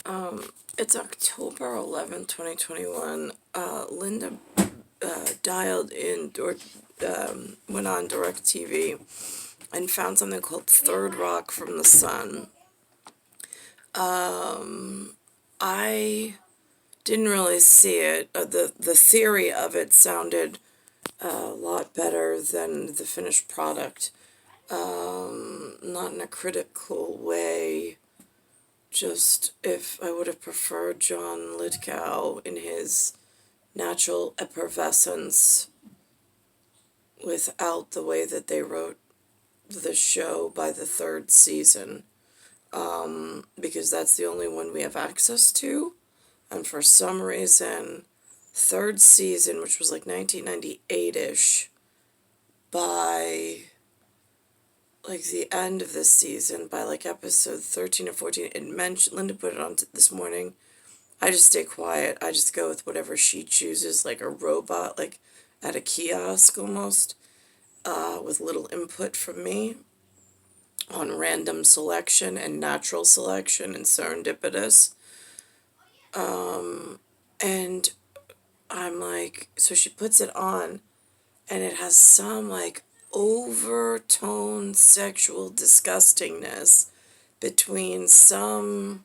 It's October 11th, 2021. Linda dialed in or went on DirecTV and found something called Third Rock from the Sun. I didn't really see it. The theory of it sounded a lot better than the finished product. Not in a critical way. Just if I would have preferred John Lithgow in his natural effervescence without the way that they wrote the show by the third season, because that's the only one we have access to, and for some reason, third season, which was like 1998-ish, by like the end of this season, by like episode 13 or 14, it mentioned, Linda put it on this morning. I just stay quiet. I just go with whatever she chooses, like a robot, like at a kiosk almost, with little input from me on random selection and natural selection and serendipitous. And I'm like, so she puts it on, and it has some like overtone sexual disgustingness between some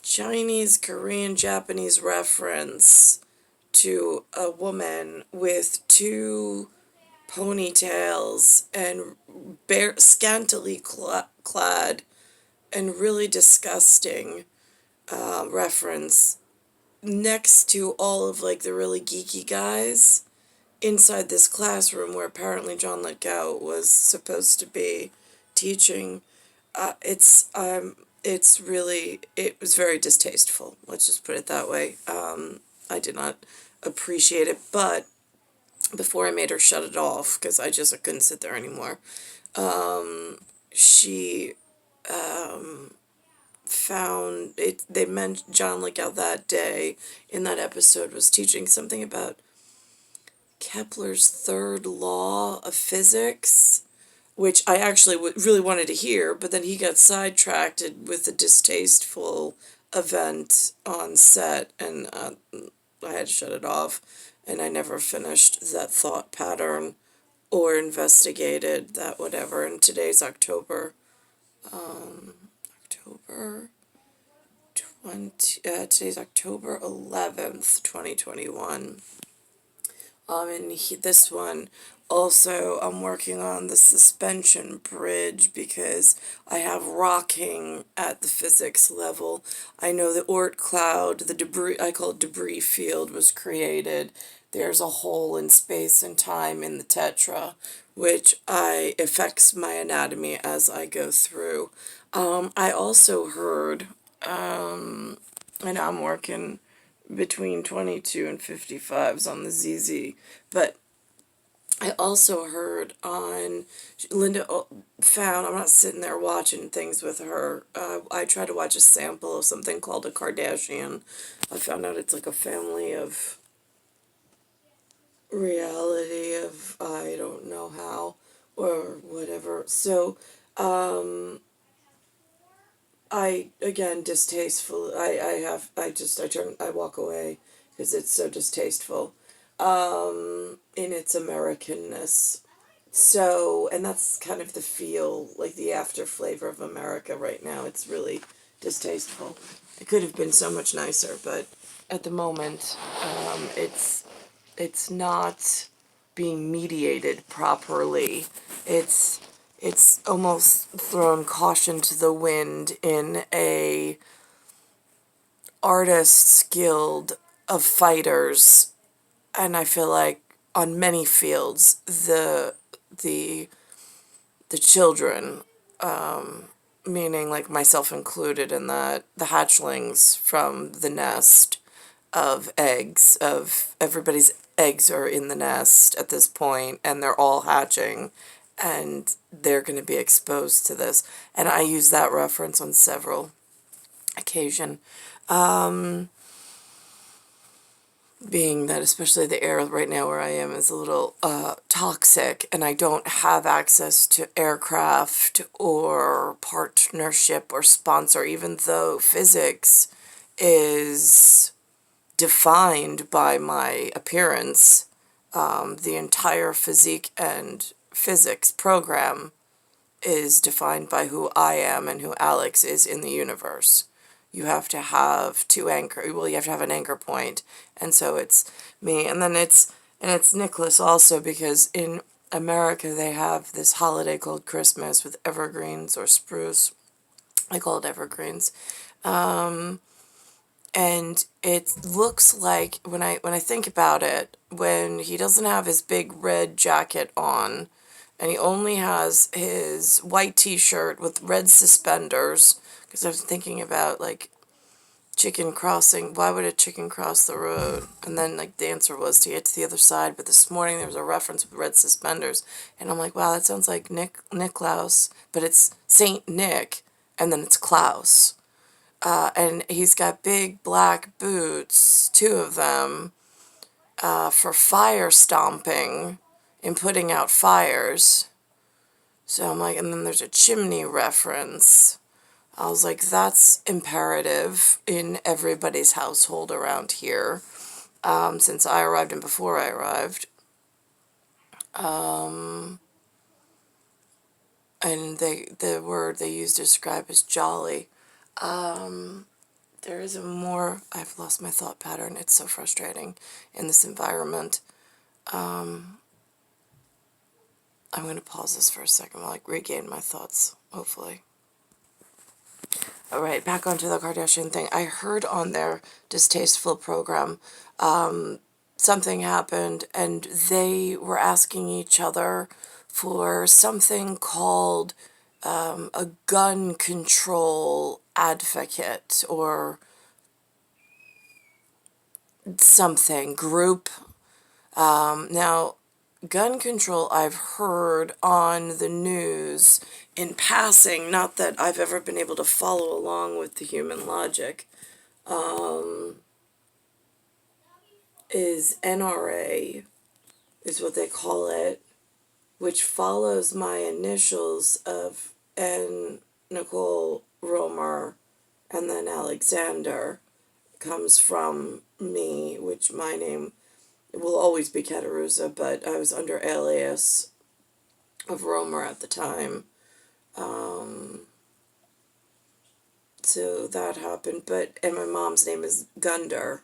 Chinese, Korean, Japanese reference to a woman with two ponytails and scantily clad and really disgusting reference next to all of like the really geeky guys inside this classroom where apparently John Lithgow was supposed to be teaching. It's really, it was very distasteful. Let's just put it that way. I did not appreciate it, but before I made her shut it off, because I couldn't sit there anymore, she found it, they meant John Lithgow that day in that episode was teaching something about Kepler's third law of physics, which I actually really wanted to hear, but then he got sidetracked with a distasteful event on set, and I had to shut it off, and I never finished that thought pattern or investigated that whatever. And today's October 20, today's October 11th, 2021. And this one, also, I'm working on the suspension bridge because I have rocking at the physics level. I know the Oort cloud, the debris, I call it debris field, was created. There's a hole in space and time in the tetra, which affects my anatomy as I go through. I also heard, and I'm working between 22 and 55s on the ZZ, but I also heard on, Linda found, I'm not sitting there watching things with her, I tried to watch a sample of something called a Kardashian. I found out it's like a family of reality of, I don't know how, or whatever. So, again, distasteful. I walk away because it's so distasteful, in its Americanness. So, and that's kind of the feel, like the after flavor of America right now. It's really distasteful. It could have been so much nicer, but at the moment, it's not being mediated properly. It's almost thrown caution to the wind in a artists guild of fighters, and I feel like on many fields the children, meaning like myself included in that, the hatchlings from the nest of eggs, of everybody's eggs are in the nest at this point, and they're all hatching, and they're going to be exposed to this. And I use that reference on several occasions. being that especially the air right now where I am is a little toxic, and I don't have access to aircraft or partnership or sponsor, even though physics is defined by my appearance. The entire physique and physics program is defined by who I am and who Alex is in the universe. You have to have you have to have an anchor point, and so it's me, and then it's Nicholas also, because in America they have this holiday called Christmas with evergreens or spruce. I call it evergreens. And it looks like, when I think about it, when he doesn't have his big red jacket on, and he only has his white t-shirt with red suspenders, because I was thinking about, like, chicken crossing. Why would a chicken cross the road? And then, like, the answer was to get to the other side. But this morning there was a reference with red suspenders, and I'm like, wow, that sounds like Nicklaus, but it's Saint Nick, and then it's Klaus. And he's got big black boots, two of them, for fire stomping and putting out fires. So I'm like, and then there's a chimney reference. I was like, that's imperative in everybody's household around here, since I arrived and before I arrived. And the word they used to describe is jolly. There is a more, I've lost my thought pattern. It's so frustrating in this environment. I'm going to pause this for a second while I regain my thoughts, hopefully. All right, back onto the Kardashian thing. I heard on their distasteful program, something happened, and they were asking each other for something called a gun control advocate or something group. Now, gun control I've heard on the news in passing, not that I've ever been able to follow along with the human logic, is NRA, is what they call it, which follows my initials of Nicole, Romer, and then Alexander, comes from me, which my name will always be Cattaruzza, but I was under alias of Romer at the time. So that happened, and my mom's name is Gunder.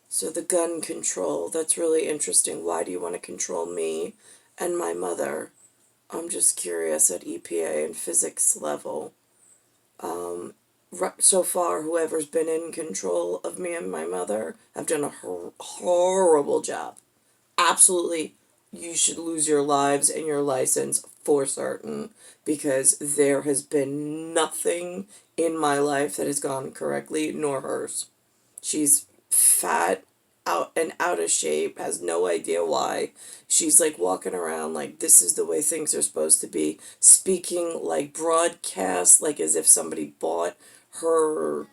So the gun control, that's really interesting. Why do you want to control me and my mother? I'm just curious at EPA and physics level. So far, whoever's been in control of me and my mother have done a horrible job. Absolutely, you should lose your lives and your license for certain, because there has been nothing in my life that has gone correctly, nor hers. She's fat, out of shape, has no idea why. She's like walking around like this is the way things are supposed to be, speaking like broadcast, like as if somebody bought her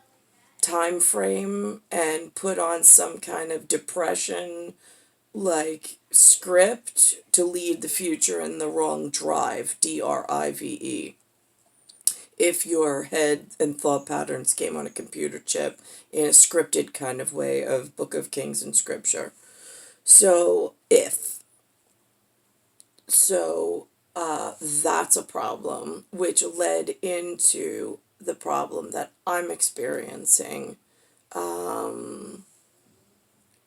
time frame and put on some kind of depression like script to lead the future in the wrong drive, DRIVE. If your head and thought patterns came on a computer chip in a scripted kind of way of Book of Kings and Scripture. So, that's a problem, which led into the problem that I'm experiencing.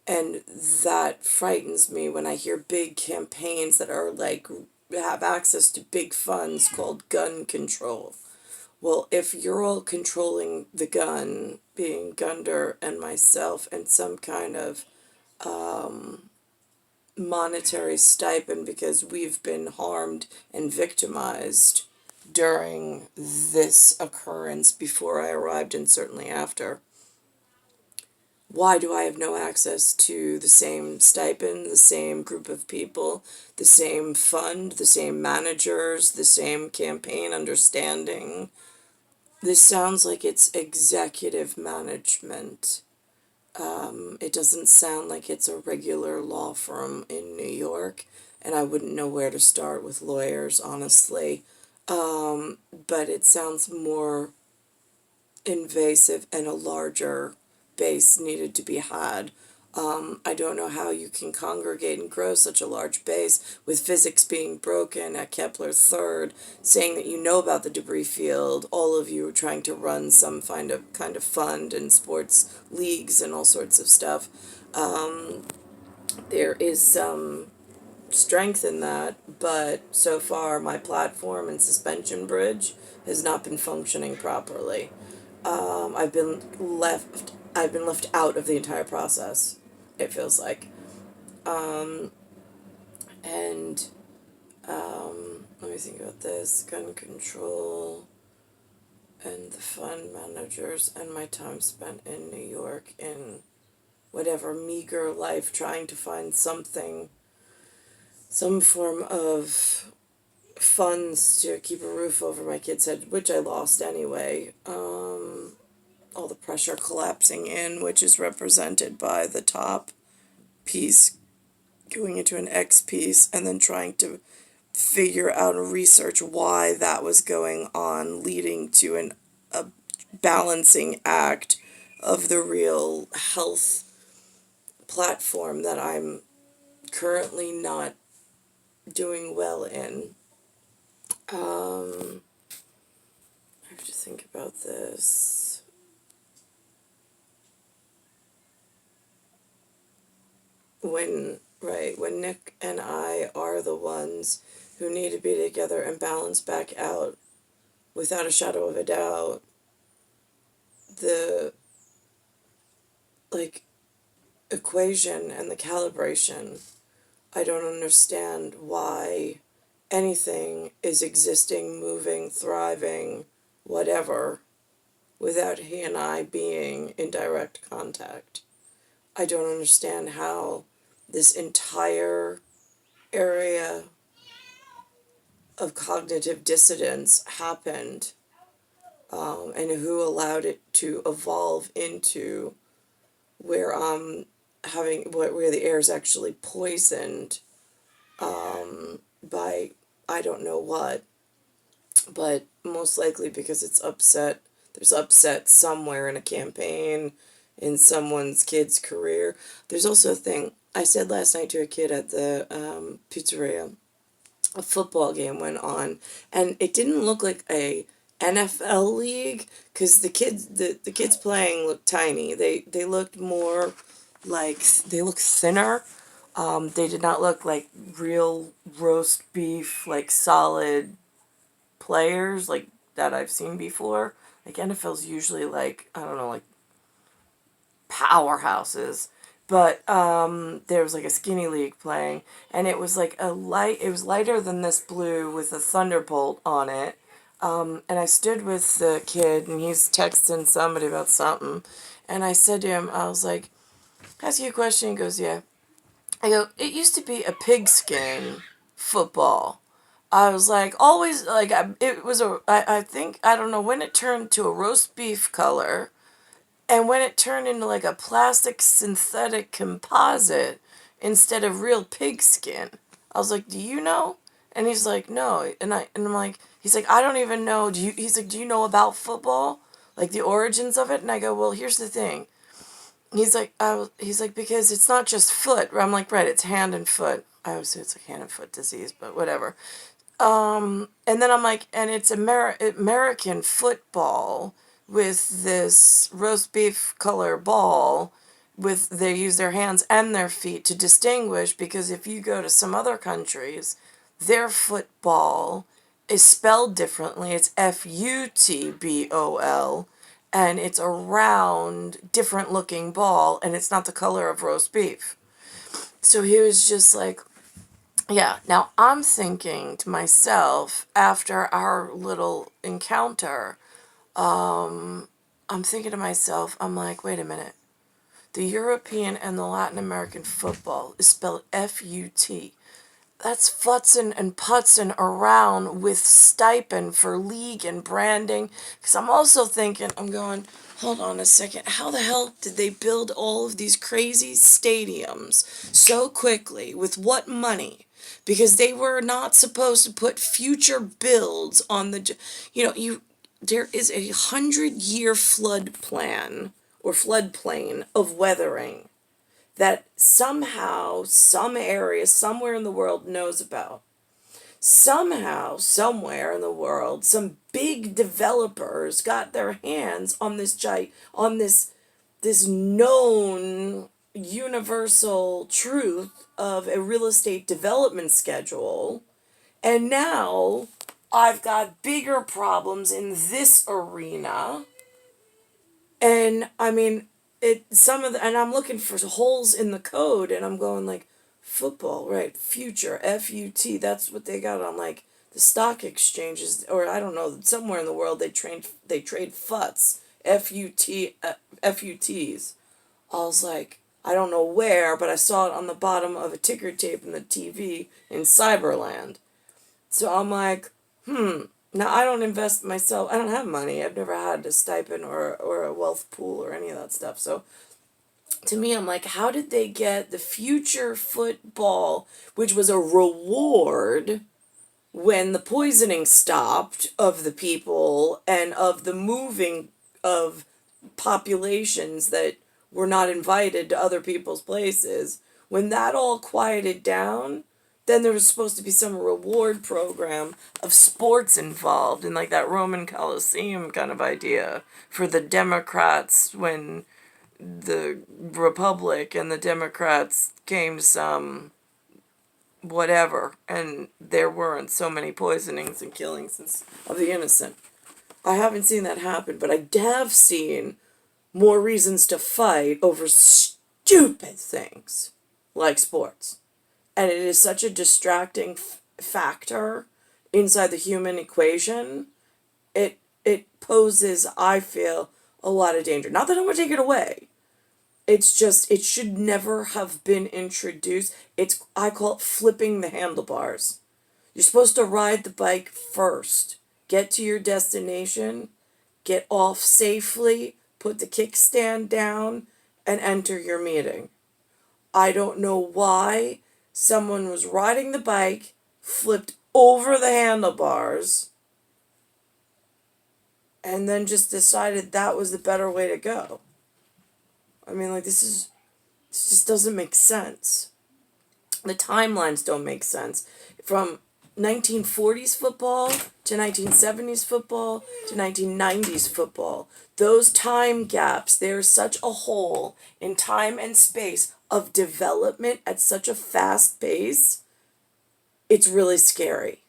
And that frightens me when I hear big campaigns that are like, have access to big funds called gun control. Well, if you're all controlling the gun, being Gunder and myself, and some kind of monetary stipend because we've been harmed and victimized during this occurrence before I arrived and certainly after, why do I have no access to the same stipend, the same group of people, the same fund, the same managers, the same campaign understanding? This sounds like it's executive management. It doesn't sound like it's a regular law firm in New York, and I wouldn't know where to start with lawyers, honestly. But it sounds more invasive and a larger base needed to be had. I don't know how you can congregate and grow such a large base with physics being broken at Kepler third, saying that you know about the debris field, all of you trying to run some kind of fund and sports leagues and all sorts of stuff. There is some strength in that, but so far my platform and suspension bridge has not been functioning properly. I've been left out of the entire process, it feels like. And let me think about this. Gun control and the fund managers and my time spent in New York in whatever meager life trying to find something, some form of funds to keep a roof over my kids' head, which I lost anyway. All the pressure collapsing in, which is represented by the top piece going into an X piece, and then trying to figure out and research why that was going on, leading to a balancing act of the real health platform that I'm currently not doing well in. I have to think about this. When Nick and I are the ones who need to be together and balance back out, without a shadow of a doubt, the, like, equation and the calibration, I don't understand why anything is existing, moving, thriving, whatever, without he and I being in direct contact. I don't understand how this entire area of cognitive dissidence happened, and who allowed it to evolve into where where the air is actually poisoned by I don't know what, but most likely because it's upset. There's upset somewhere in a campaign, in someone's kid's career. There's also a thing I said last night to a kid at the pizzeria. A football game went on, and it didn't look like a NFL league because the kids playing looked tiny. They looked more like they looked thinner. They did not look like real roast beef, like solid players like that I've seen before. Like NFL's usually like, I don't know, like powerhouses. But there was like a skinny league playing, and it was like it was lighter than this blue with a thunderbolt on it. And I stood with the kid, and he's texting somebody about something. And I said to him, I was like, ask you a question? He goes, yeah. I go, it used to be a pigskin football. I was like, always, like, it was I think, I don't know when it turned to a roast beef color, and when it turned into like a plastic synthetic composite instead of real pigskin. I was like, do you know? And he's like, no. And I'm like, he's like, I don't even know. He's like, do you know about football? Like the origins of it? And I go, well, here's the thing. He's like, because it's not just foot. I'm like, right, it's hand and foot. I always say it's like hand and foot disease, but whatever. And then I'm like, and it's American football with this roast beef color ball with, they use their hands and their feet to distinguish, because if you go to some other countries, their football is spelled differently. It's FUTBOL, and it's a round, different looking ball, and it's not the color of roast beef. So he was just like, yeah, now I'm thinking to myself, after our little encounter, I'm thinking to myself, I'm like, wait a minute. The European and the Latin American football is spelled FUT. that's futzing and putzing around with stipend for league and branding. Because I'm also thinking, I'm going, hold on a second, how the hell did they build all of these crazy stadiums so quickly? With what money? Because they were not supposed to put future builds on the, there is 100-year flood plan or floodplain of weathering that somehow, some area, somewhere in the world knows about. Somehow, somewhere in the world, some big developers got their hands on this known universal truth of a real estate development schedule, and now I've got bigger problems in this arena. And I mean, and I'm looking for holes in the code, and I'm going like, football, right? Future, FUT. That's what they got on like the stock exchanges, or I don't know, somewhere in the world they trade FUTs, FUTs. I was like, I don't know where, but I saw it on the bottom of a ticker tape in the TV in Cyberland. So I'm like, now I don't invest myself. I don't have money. I've never had a stipend or a wealth pool or any of that stuff. So to me, I'm like, how did they get the future football, which was a reward when the poisoning stopped of the people and of the moving of populations that were not invited to other people's places, when that all quieted down, then there was supposed to be some reward program of sports involved in like that Roman Colosseum kind of idea for the Democrats when the Republic and the Democrats came to some whatever, and there weren't so many poisonings and killings of the innocent. I haven't seen that happen, but I have seen more reasons to fight over stupid things like sports. And it is such a distracting factor inside the human equation. It poses, I feel, a lot of danger. Not that I'm going to take it away. It's just, it should never have been introduced. I call it flipping the handlebars. You're supposed to ride the bike first, get to your destination, get off safely, put the kickstand down, and enter your meeting. I don't know why someone was riding the bike, flipped over the handlebars, and then just decided that was the better way to go. I mean, like, this just doesn't make sense. The timelines don't make sense. From 1940s football to 1970s football to 1990s football. Those time gaps, there's such a hole in time and space of development at such a fast pace. It's really scary.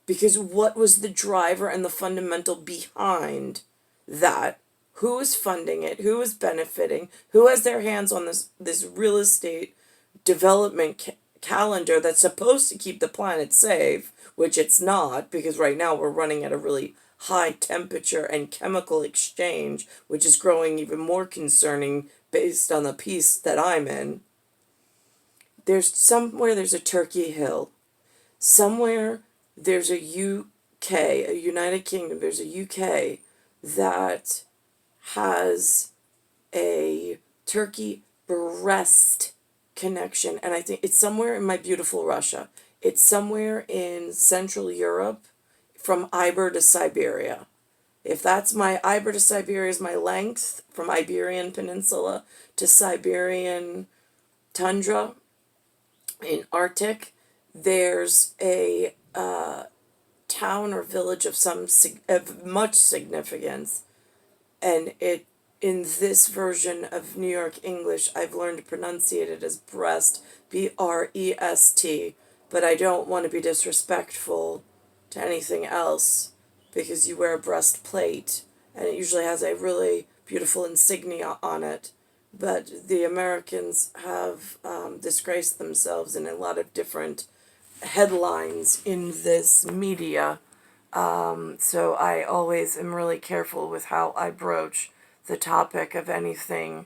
Because what was the driver and the fundamental behind that? Who is funding it? Who is benefiting? Who has their hands on this real estate development calendar that's supposed to keep the planet safe, which it's not, because right now we're running at a really high temperature and chemical exchange, which is growing even more concerning based on the piece that I'm in. There's a Turkey Hill. Somewhere there's a UK, a United Kingdom, there's a UK that has a Turkey-Brest connection, and I think it's somewhere in my beautiful Russia. It's somewhere in Central Europe, from Iber to Siberia. If that's Iber to Siberia is my length, from Iberian Peninsula to Siberian tundra in Arctic, there's a town or village of much significance, and in this version of New York English, I've learned to pronunciate it as Brest, Brest, but I don't want to be disrespectful to anything else, because you wear a breastplate, and it usually has a really beautiful insignia on it. But the Americans have disgraced themselves in a lot of different headlines in this media. So I always am really careful with how I broach the topic of anything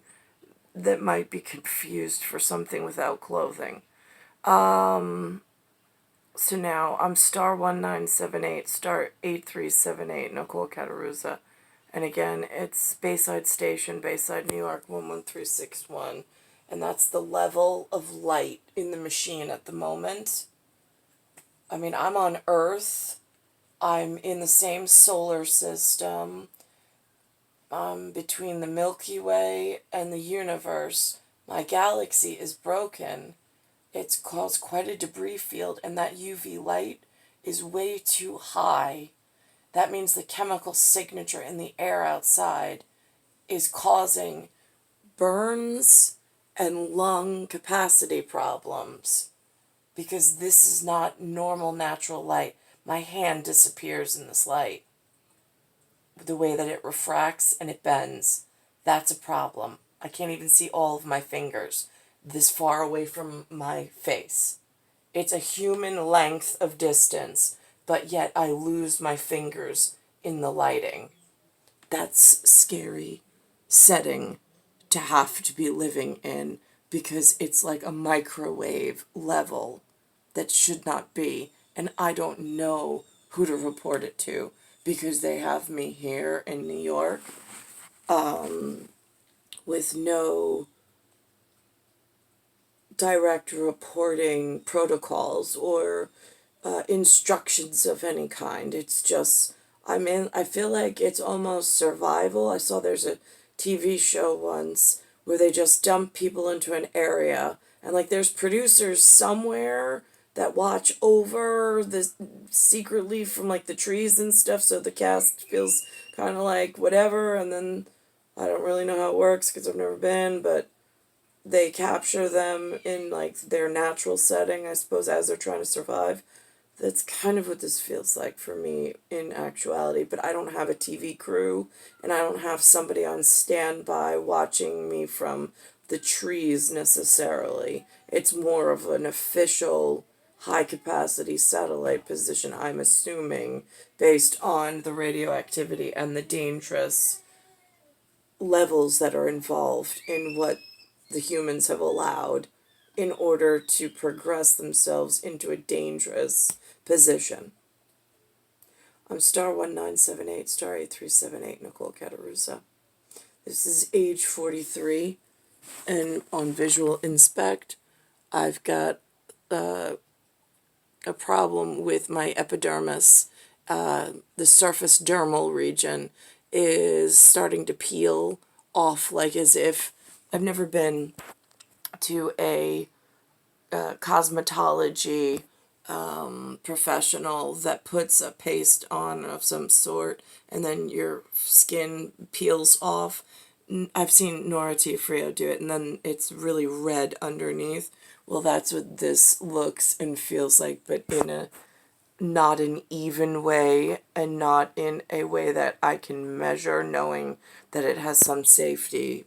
that might be confused for something without clothing. So now I'm star 1978, star 8378, Nicole Cattaruzza. And again, it's Bayside Station, Bayside, New York, 11361. And that's the level of light in the machine at the moment. I mean, I'm on Earth. I'm in the same solar system. Between the Milky Way and the universe. My galaxy is broken. It's caused quite a debris field, and that UV light is way too high. That means the chemical signature in the air outside is causing burns and lung capacity problems because this is not normal natural light. My hand disappears in this light. The way that it refracts and it bends, that's a problem. I can't even see all of my fingers this far away from my face. It's a human length of distance, but yet I lose my fingers in the lighting. That's scary setting to have to be living in because it's like a microwave level that should not be, and I don't know who to report it to because they have me here in New York with no direct reporting protocols or instructions of any kind. It's just, I feel like it's almost survival. I saw there's a TV show once where they just dump people into an area and like there's producers somewhere that watch over the secretly from like the trees and stuff so the cast feels kind of like whatever, and then I don't really know how it works because I've never been, but they capture them in like their natural setting, I suppose, as they're trying to survive. That's kind of what this feels like for me in actuality, but I don't have a TV crew and I don't have somebody on standby watching me from the trees necessarily. It's more of an official high capacity satellite position, I'm assuming, based on the radioactivity and the dangerous levels that are involved in what the humans have allowed in order to progress themselves into a dangerous position. I'm star 1978, star 8378, Nicole Cattaruzza. This is age 43, and on visual inspect, I've got a problem with my epidermis. The surface dermal region is starting to peel off, like as if I've never been to a cosmetology professional that puts a paste on of some sort and then your skin peels off. I've seen Nora Tiafrio do it and then it's really red underneath. Well, that's what this looks and feels like, but in a not an even way and not in a way that I can measure, knowing that it has some safety,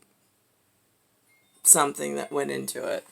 something that went into it.